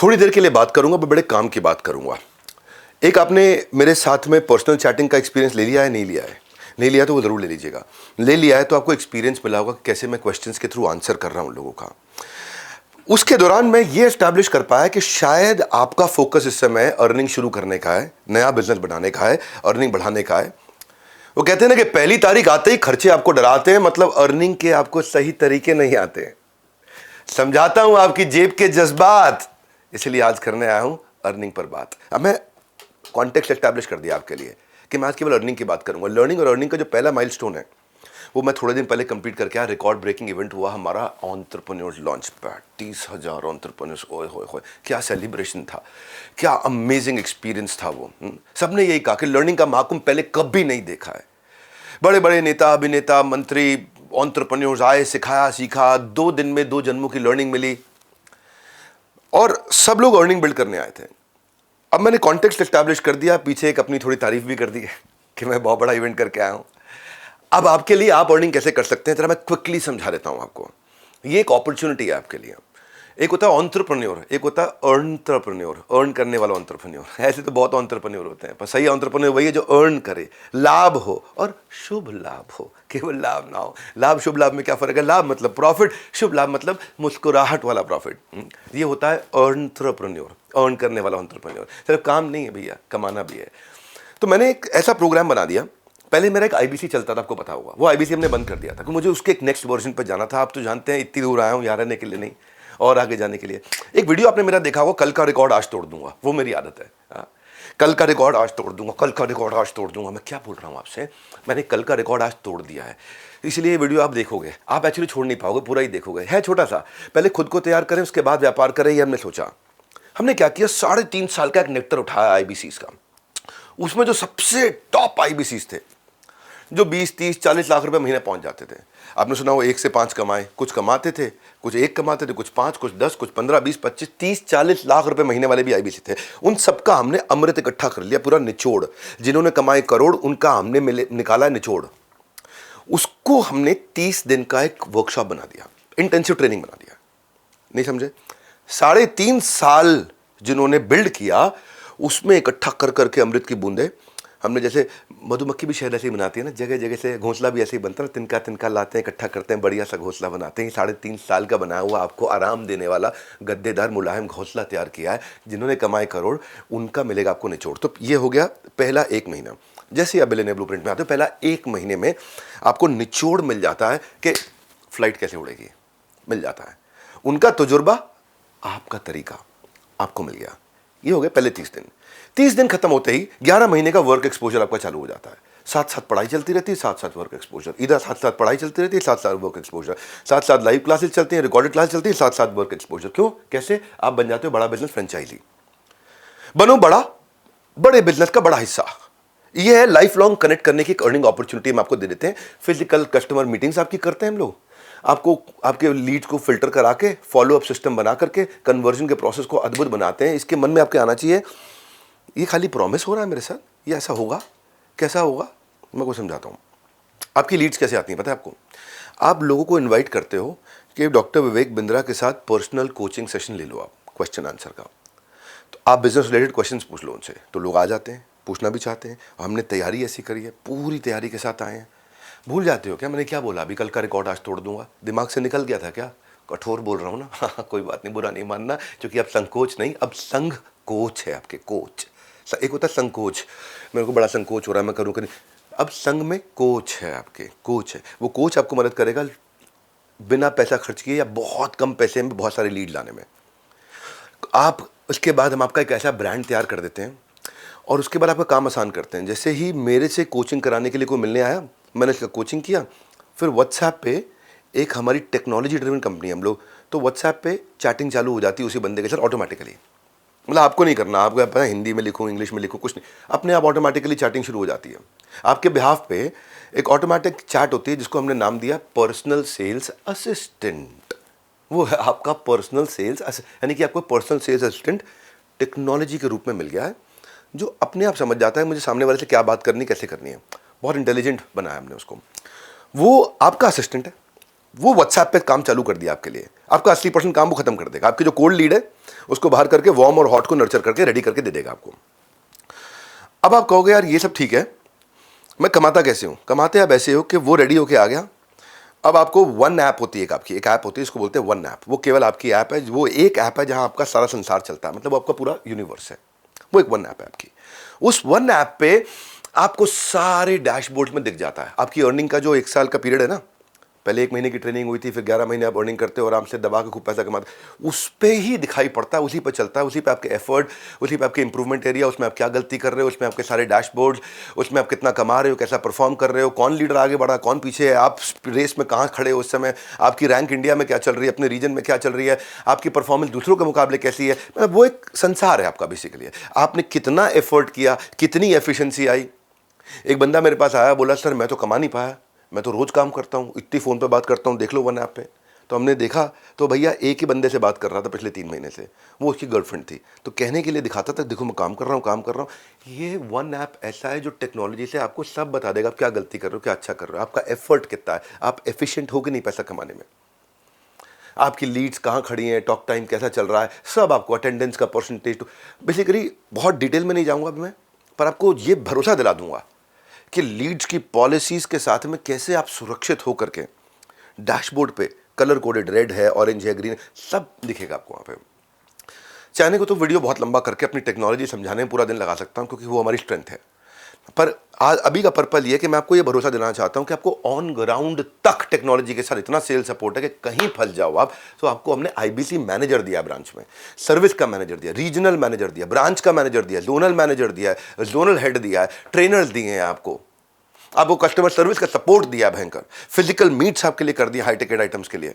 थोड़ी देर के लिए बात करूंगा, बड़े काम की बात करूंगा। एक आपने मेरे साथ में पर्सनल चैटिंग का एक्सपीरियंस ले लिया है, नहीं लिया है? नहीं लिया तो वो ज़रूर ले लीजिएगा। ले लिया है तो आपको एक्सपीरियंस मिला होगा कैसे मैं क्वेश्चंस के थ्रू आंसर कर रहा हूं लोगों का। उसके दौरान मैं ये एस्टैब्लिश कर पाया कि शायद आपका फोकस इस समय अर्निंग शुरू करने का है, नया बिजनेस बनाने का है, अर्निंग बढ़ाने का है। वो कहते हैं ना कि पहली तारीख आते ही खर्चे आपको डराते हैं, मतलब अर्निंग के आपको सही तरीके नहीं आते। समझाता हूं आपकी जेब के जज्बात, इसलिए आज करने आया हूं अर्निंग पर बात। अब मैं कॉन्टेक्स्ट एस्टैब्लिश कर दिया आपके लिए कि मैं आज केवल अर्निंग की बात करूंगा। लर्निंग और अर्निंग का जो पहला माइलस्टोन है वो मैं थोड़े दिन पहले कंप्लीट करके आया। रिकॉर्ड ब्रेकिंग इवेंट हुआ हमारा एंटरप्रेन्योर्स लॉन्च पैड। 30,000 एंटरप्रेन्योर्स, ओए होए होए, क्या सेलिब्रेशन था, क्या अमेजिंग एक्सपीरियंस था वो। सबने यही कहा कि लर्निंग का महाकुंभ पहले कभी नहीं देखा है। बड़े बड़े नेता, अभिनेता, मंत्री, एंटरप्रेन्योर्स आए, सिखाया, सीखा। 2 दिन में 2 जन्मों की लर्निंग मिली और सब लोग अर्निंग बिल्ड करने आए थे। अब मैंने कॉन्टेक्स्ट एस्टैब्लिश कर दिया, पीछे एक अपनी थोड़ी तारीफ भी कर दी है कि मैं बहुत बड़ा इवेंट करके आया हूं। अब आपके लिए आप अर्निंग कैसे कर सकते हैं जरा मैं क्विकली समझा देता हूं आपको। ये एक अपॉर्चुनिटी है आपके लिए। एक होता है एंटरप्रेन्योर, एक होता है एंटरप्रेन्योर, अर्न करने वाला एंटरप्रेन्योर। ऐसे तो बहुत एंटरप्रेन्योर होते हैं, पर सही एंटरप्रेन्योर वही है जो अर्न करे, लाभ हो और शुभ लाभ हो, केवल लाभ ना हो। लाभ शुभ लाभ में क्या फर्क है? लाभ मतलब प्रॉफिट, शुभ लाभ मतलब मुस्कुराहट वाला प्रॉफिट। ये होता है एंटरप्रेन्योर, अर्न करने वाला एंटरप्रेन्योर। सिर्फ काम नहीं है भैया, कमाना भी है। तो मैंने एक ऐसा प्रोग्राम बना दिया। पहले मेरा एक आईबीसी चलता था, आपको पता होगा। वो आईबीसी हमने बंद कर दिया था क्योंकि मुझे उसके एक नेक्स्ट वर्जन पर जाना था। आप तो जानते हैं इतनी दूर आया हूं यहाँ रहने के लिए नहीं, और आगे जाने के लिए। एक वीडियो आपने मेरा देखा होगा, कल का रिकॉर्ड आज तोड़ दूंगा, वो मेरी आदत है। कल का रिकॉर्ड आज तोड़ दूंगा, कल का रिकॉर्ड आज तोड़ दूंगा। मैं क्या बोल रहा हूँ आपसे, मैंने कल का रिकॉर्ड आज तोड़ दिया है। इसलिए ये वीडियो आप देखोगे, आप एक्चुअली छोड़ नहीं पाओगे, पूरा ही देखोगे। है छोटा सा, पहले खुद को तैयार करें उसके बाद व्यापार करें, ये हमने सोचा। हमने क्या किया, 3.5 साल का एक नेक्टर उठाया आईबीसीज का। उसमें जो सबसे टॉप आईबीसीज थे, जो 20, 30, 40 लाख रुपए महीने पहुंच जाते थे। आपने सुना वो 1 से 5 कमाए, कुछ कमाते थे, कुछ 1 कमाते थे, कुछ 5, कुछ 10, कुछ 15, 20, 25, 30, 40 लाख रुपए महीने वाले भी आईबीसी थे। उन सबका हमने अमृत इकट्ठा कर लिया, पूरा निचोड़। जिन्होंने कमाए करोड़, उनका हमने निकाला निचोड़। उसको हमने 30 दिन का एक वर्कशॉप बना दिया, इंटेंसिव ट्रेनिंग बना दिया। नहीं समझे? 3.5 साल जिन्होंने बिल्ड किया, उसमें इकट्ठा कर करके अमृत की बूंदे हमने, जैसे मधुमक्खी भी शहद ऐसे ही बनाती है ना, जगह जगह से घोंसला भी ऐसे ही बनता है, तिनका तिनका लाते हैं, इकट्ठा करते हैं, बढ़िया सा घोंसला बनाते हैं। 3.5 साल का बनाया हुआ आपको आराम देने वाला गद्देदार मुलायम घोंसला तैयार किया है। जिन्होंने कमाए करोड़, उनका मिलेगा आपको निचोड़। तो ये हो गया पहला 1 महीना। जैसे ही आप बिलियनियर ब्लूप्रिंट में आते हो, पहला 1 महीने में आपको निचोड़ मिल जाता है कि फ्लाइट कैसे उड़ेगी, मिल जाता है। उनका तजुर्बा, आपका तरीका आपको मिल गया। ये हो गए पहले 30 दिन। 30 दिन खत्म होते ही 11 महीने का वर्क एक्सपोजर आपका चालू हो जाता है। साथ साथ पढ़ाई चलती रहती है, साथ साथ वर्क एक्सपोजर। इधर साथ साथ पढ़ाई चलती रहती है, साथ साथ वर्क एक्सपोजर। साथ साथ लाइव क्लासेस चलती हैं, रिकॉर्डेड क्लास चलती है, साथ साथ वर्क एक्सपोजर। क्यों? कैसे? आप बन जाते हो बड़ा बिजनेस फ्रेंचाइजी। बनो बड़ा, बड़े बिजनेस का बड़ा हिस्सा। यह है लाइफ लॉन्ग कनेक्ट करने की एक अर्निंग अपॉर्चुनिटी हम आपको दे देते हैं। फिजिकल कस्टमर मीटिंग्स आपकी करते हैं हम लोग, आपको आपके लीड को फिल्टर करा के, फॉलो अप सिस्टम बना करके कन्वर्जन के प्रोसेस को अद्भुत बनाते हैं। इसके मन में आपके आना चाहिए, ये खाली प्रॉमिस हो रहा है मेरे साथ, ये ऐसा होगा, कैसा होगा? मैं को समझाता हूँ। आपकी लीड्स कैसे आती हैं पता है आपको? आप लोगों को इनवाइट करते हो कि डॉक्टर विवेक बिंद्रा के साथ पर्सनल कोचिंग सेशन ले लो आप, क्वेश्चन आंसर का। तो आप बिजनेस रिलेटेड क्वेश्चंस पूछ लो उनसे, तो लोग आ जाते हैं, पूछना भी चाहते हैं। हमने तैयारी ऐसी करी है, पूरी तैयारी के साथ आए हैं। भूल जाते हो क्या मैंने क्या बोला? अभी कल का रिकॉर्ड आज तोड़ दूंगा, दिमाग से निकल गया था क्या? कठोर बोल रहा हूँ ना? हाँ, कोई बात नहीं, बुरा नहीं मानना, क्योंकि अब संकोच नहीं, अब संघ कोच है आपके, कोच। एक होता है संकोच, मेरे को बड़ा संकोच हो रहा है, मैं करूँ करूँ। अब संघ में कोच है आपके, कोच है। वो कोच आपको मदद करेगा बिना पैसा खर्च किए या बहुत कम पैसे में बहुत सारे लीड लाने में। आप उसके बाद हम आपका एक ऐसा ब्रांड तैयार कर देते हैं और उसके बाद आपका काम आसान करते हैं। जैसे ही मेरे से कोचिंग कराने के लिए कोई मिलने आया, मैंने इसका कोचिंग किया, फिर व्हाट्सएप पे एक हमारी टेक्नोलॉजी ड्रिवन कंपनी है हम लोग, तो व्हाट्सएप पे चैटिंग चालू हो जाती है उसी बंदे के साथ ऑटोमेटिकली। मतलब आपको नहीं करना, आपको पता है हिंदी में लिखूँ, इंग्लिश में लिखूँ, कुछ नहीं, अपने आप ऑटोमेटिकली चैटिंग शुरू हो जाती है। आपके बिहाफ पे एक ऑटोमेटिक चैट होती है जिसको हमने नाम दिया पर्सनल सेल्स असिस्टेंट। वो है आपका पर्सनल सेल्स, यानी कि आपको पर्सनल सेल्स असिस्टेंट टेक्नोलॉजी के रूप में मिल गया है, जो अपने आप समझ जाता है मुझे सामने वाले से क्या बात करनी, कैसे करनी है। बहुत इंटेलिजेंट बनाया हमने उसको। वो आपका असिस्टेंट है, वो व्हाट्सएप पे काम चालू कर दिया आपके लिए। आपका 80% काम वो खत्म कर देगा। आपके जो कोल्ड लीड है उसको बाहर करके वार्म और हॉट को नर्चर करके रेडी करके दे देगा आपको। अब आप कहोगे यार ये सब ठीक है, मैं कमाता कैसे हूँ? कमाते आप ऐसे हो कि वो रेडी होके आ गया, अब आपको वन ऐप होती है, एक ऐप होती है, इसको बोलते हैं वन ऐप। वो केवल आपकी ऐप है, वो एक ऐप है जहां आपका सारा संसार चलता है, मतलब वो आपका पूरा यूनिवर्स है, वो एक वन ऐप है आपकी। उस वन ऐप पे आपको सारे डैशबोर्ड में दिख जाता है आपकी अर्निंग का जो 1 साल का पीरियड है ना, पहले 1 महीने की ट्रेनिंग हुई थी, फिर 11 महीने आप अर्निंग करते हो, आराम से दबा के खूब पैसा कमाते, उस पे ही दिखाई पड़ता है, उसी पे चलता है, उसी पे आपके एफर्ट, उसी पे आपके इंप्रूवमेंट एरिया, उसमें आप क्या गलती कर रहे हो, उसमें आपके सारे डैशबोर्ड, उसमें आप कितना कमा रहे हो, कैसा परफॉर्म कर रहे हो, कौन लीडर आगे बढ़ा, कौन पीछे है, आप रेस में कहाँ खड़े हो उस समय, आपकी रैंक इंडिया में क्या चल रही है, अपने रीजन में क्या चल रही है, आपकी परफॉर्मेंस दूसरों के मुकाबले कैसी है, मतलब वो एक संसार है आपका बेसिकली। आपने कितना एफर्ट किया, कितनी एफिशिएंसी आई। एक बंदा मेरे पास आया, बोला सर मैं तो कमा नहीं पाया, मैं तो रोज़ काम करता हूँ, इतनी फ़ोन पे बात करता हूँ, देख लो वन ऐप पे। तो हमने देखा तो भैया एक ही बंदे से बात कर रहा था पिछले 3 महीने से, वो उसकी गर्लफ्रेंड थी। तो कहने के लिए दिखाता था, देखो मैं काम कर रहा हूँ, काम कर रहा हूँ। ये वन ऐप ऐसा है जो टेक्नोलॉजी से आपको सब बता देगा, आप क्या गलती कर रहे हो, क्या अच्छा कर रहे हो, आपका एफर्ट कितना है, आप एफिशिएंट हो कि नहीं पैसा कमाने में, आपकी लीड्स कहाँ खड़ी हैं, टॉक टाइम कैसा चल रहा है, सब आपको, अटेंडेंस का परसेंटेज। तो बेसिकली बहुत डिटेल में नहीं जाऊँगा अभी मैं, पर आपको ये भरोसा दिला दूंगा कि लीड्स की पॉलिसीज के साथ में कैसे आप सुरक्षित होकर के डैशबोर्ड पे कलर कोडेड, रेड है, ऑरेंज है, ग्रीन है, सब दिखेगा आपको वहाँ पे। चाहने को तो वीडियो बहुत लंबा करके अपनी टेक्नोलॉजी समझाने में पूरा दिन लगा सकता हूँ, क्योंकि वो हमारी स्ट्रेंथ है। पर आज अभी का पर्पल ये कि मैं आपको ये भरोसा देना चाहता हूँ कि आपको ऑन ग्राउंड तक टेक्नोलॉजी के साथ इतना सेल सपोर्ट है कि कहीं फंस जाओ आप तो आपको हमने आईबीसी मैनेजर दिया, ब्रांच में सर्विस का मैनेजर दिया, रीजनल मैनेजर दिया, ब्रांच का मैनेजर दिया, जोनल मैनेजर दिया है, जोनल हेड दिया है, ट्रेनर्स दिए हैं आपको कस्टमर सर्विस का सपोर्ट दिया भयंकर, फिजिकल मीट्स आपके लिए कर दिया हाई टिकट आइटम्स के लिए।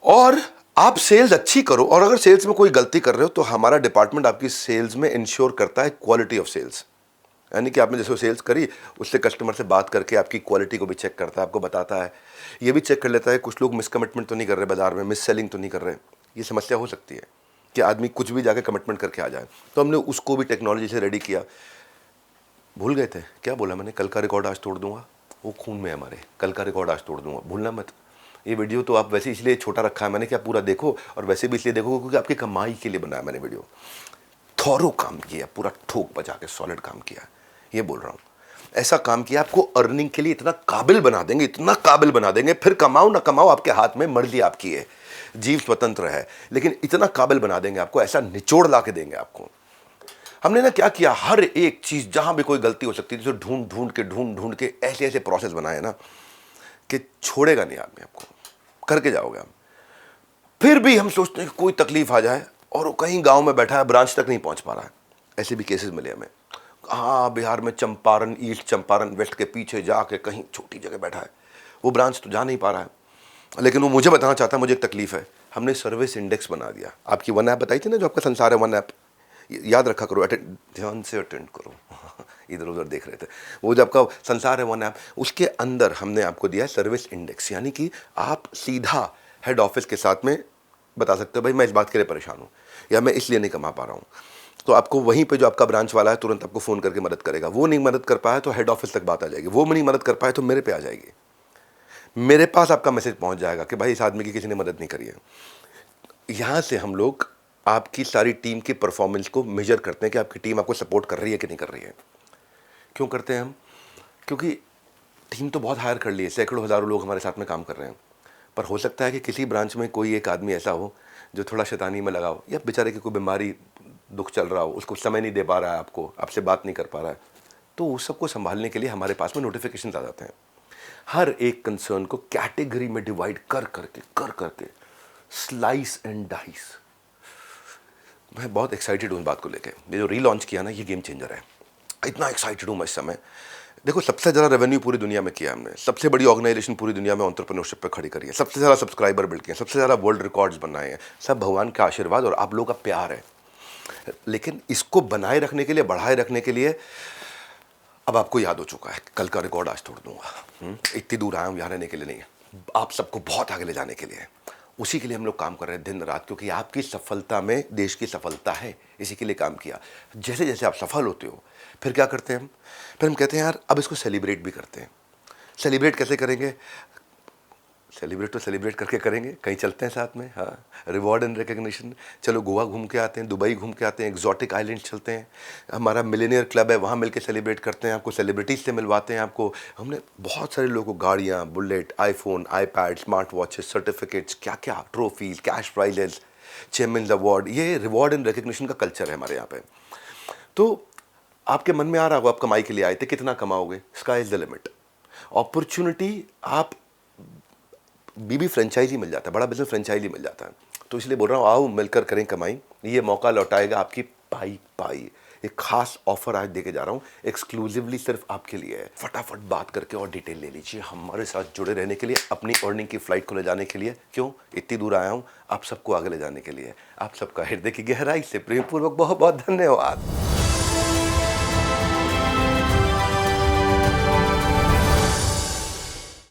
और आप सेल्स अच्छी करो, और अगर सेल्स में कोई गलती कर रहे हो तो हमारा डिपार्टमेंट आपकी सेल्स में इंश्योर करता है क्वालिटी ऑफ सेल्स, यानी कि आपने जैसे सेल्स करी उससे कस्टमर से बात करके आपकी क्वालिटी को भी चेक करता है, आपको बताता है, ये भी चेक कर लेता है कुछ लोग मिसकमिटमेंट तो नहीं कर रहे बाजार में, मिस सेलिंग तो नहीं कर रहे। ये समस्या हो सकती है कि आदमी कुछ भी जाके कमिटमेंट करके आ जाए, तो हमने उसको भी टेक्नोलॉजी से रेडी किया। भूल गए थे क्या बोला मैंने, कल का रिकॉर्ड आज तोड़ दूंगा, वो खून में है हमारे, कल का रिकॉर्ड आज तोड़ दूंगा, भूलना मत। ये वीडियो तो आप वैसे इसलिए छोटा रखा है मैंने कि आप पूरा देखो, और वैसे भी इसलिए देखो क्योंकि आपकी कमाई के लिए बनाया मैंने वीडियो। थॉरो काम किया, पूरा ठोक बजा के सॉलिड काम किया, ये बोल रहा हूँ। ऐसा काम किया आपको अर्निंग के लिए इतना काबिल बना देंगे, इतना काबिल बना देंगे, फिर कमाओ ना कमाओ आपके हाथ में, मर्जी आपकी है, जीव स्वतंत्र है, लेकिन इतना काबिल बना देंगे आपको, ऐसा निचोड़ ला के देंगे आपको। हमने ना क्या किया, हर एक चीज़ जहाँ भी कोई गलती हो सकती थी तो ढूंढ ढूंढ के ऐसे ऐसे प्रोसेस बनाए ना कि छोड़ेगा नहीं आदमी, आपको करके जाओगे हम। फिर भी हम सोचते हैं कि कोई तकलीफ आ जाए और वो कहीं गांव में बैठा है, ब्रांच तक नहीं पहुंच पा रहा है, ऐसे भी केसेस मिले हमें। हाँ, बिहार में चंपारण, ईस्ट चंपारण, वेस्ट के पीछे जाके कहीं छोटी जगह बैठा है, वो ब्रांच तो जा नहीं पा रहा है, लेकिन वो मुझे बताना चाहता है मुझे एक तकलीफ है। हमने सर्विस इंडेक्स बना दिया, आपकी वन ऐप बताई थी ना जो आपका संसार है, वन ऐप याद रखा करो, ध्यान से अटेंड करो इधर उधर देख रहे थे, वो जो आपका संसार है वन ऐप, उसके अंदर हमने आपको दिया है सर्विस इंडेक्स, यानी कि आप सीधा हेड ऑफिस के साथ में बता सकते हो भाई मैं इस बात के लिए परेशान हूँ, या मैं इसलिए नहीं कमा पा रहा हूँ, तो आपको वहीं पे जो आपका ब्रांच वाला है तुरंत आपको फ़ोन करके मदद करेगा। वो नहीं मदद कर पाया तो हेड ऑफिस तक बात आ जाएगी, वो नहीं मदद कर पाए तो मेरे पे आ जाएगी, मेरे पास आपका मैसेज पहुंच जाएगा कि भाई इस आदमी की किसी ने मदद नहीं करी है। यहाँ से हम लोग आपकी सारी टीम की परफॉर्मेंस को मेजर करते हैं कि आपकी टीम आपको सपोर्ट कर रही है कि नहीं कर रही है। क्यों करते हैं हम? क्योंकि टीम तो बहुत हायर कर ली है, सैकड़ों हज़ारों लोग हमारे साथ में काम कर रहे हैं, पर हो सकता है कि किसी ब्रांच में कोई एक आदमी ऐसा हो जो थोड़ा शैतानी में लगा हो, या बेचारे की कोई बीमारी दुख चल रहा हो, उसको समय नहीं दे पा रहा है, आपसे बात नहीं कर पा रहा है, तो उस सबको संभालने के लिए हमारे पास में नोटिफिकेशन आ जाते हैं। हर एक कंसर्न को कैटेगरी में डिवाइड कर करके स्लाइस एंड डाइस। मैं बहुत एक्साइटेड हूँ इस बात को लेके, ये जो रीलॉन्च किया ना ये गेम चेंजर है, इतना एक्साइटेड हूँ मैं इस समय। देखो सबसे ज़्यादा रेवेन्यू पूरी दुनिया में किया हमने, सबसे बड़ी ऑर्गेनाइजेशन पूरी दुनिया में एंटरप्रेन्योरशिप पे खड़ी करी है, सबसे ज़्यादा सब्सक्राइबर बिल्ड किए हैं, सबसे ज़्यादा वर्ल्ड रिकॉर्ड्स बनाए हैं, सब भगवान का आशीर्वाद और आप लोगों का प्यार है। लेकिन इसको बनाए रखने के लिए, बढ़ाए रखने के लिए अब आपको याद हो चुका है, कल का रिकॉर्ड आज तोड़ दूंगा। इतनी दूर आया हूँ यहाँ रहने के लिए नहीं, आप सबको बहुत आगे ले जाने के लिए, उसी के लिए हम लोग काम कर रहे हैं दिन रात, क्योंकि आपकी सफलता में देश की सफलता है, इसी के लिए काम किया। जैसे जैसे आप सफल होते हो फिर क्या करते हैं हम? फिर हम कहते हैं यार अब इसको सेलिब्रेट भी करते हैं। सेलिब्रेट कैसे करेंगे? सेलिब्रेट तो सेलिब्रेट करके करेंगे, कहीं चलते हैं साथ में। हाँ, रिवॉर्ड एंड रिकग्निशन, चलो गोवा घूम के आते हैं, दुबई घूम के आते हैं, एग्जॉटिक आइलैंड चलते हैं, हमारा मिलेनियर क्लब है वहाँ मिलके सेलिब्रेट करते हैं, आपको सेलिब्रिटीज से मिलवाते हैं। आपको हमने बहुत सारे लोगों को गाड़ियाँ, bullet, iPhone, iPad, smart watches, certificates, क्या क्या, trophies, cash prices, chairman award, ये रिवॉर्ड एंड रिकग्निशन का कल्चर है हमारे यहाँ पे। तो आपके मन में आ रहा होगा, आप कमाई के लिए आए थे, कितना कमाओगे? Sky is the limit. Opportunity, आप बीबी फ्रेंचाइजी मिल जाता है, बड़ा बिजनेस फ्रेंचाइजी मिल जाता है। तो इसलिए बोल रहा हूँ, आओ मिलकर करें कमाई, ये मौका लौटाएगा आपकी पाई पाई। एक खास ऑफर आज देके जा रहा हूँ, एक्सक्लूसिवली सिर्फ आपके लिए है। फटाफट बात करके और डिटेल ले लीजिए, हमारे साथ जुड़े रहने के लिए, अपनी अर्निंग की फ्लाइट को ले जाने के लिए। क्यों इतनी दूर आया हूँ? आप सबको आगे ले जाने के लिए। आप सबका हृदय की गहराई से प्रेमपूर्वक बहुत बहुत धन्यवाद।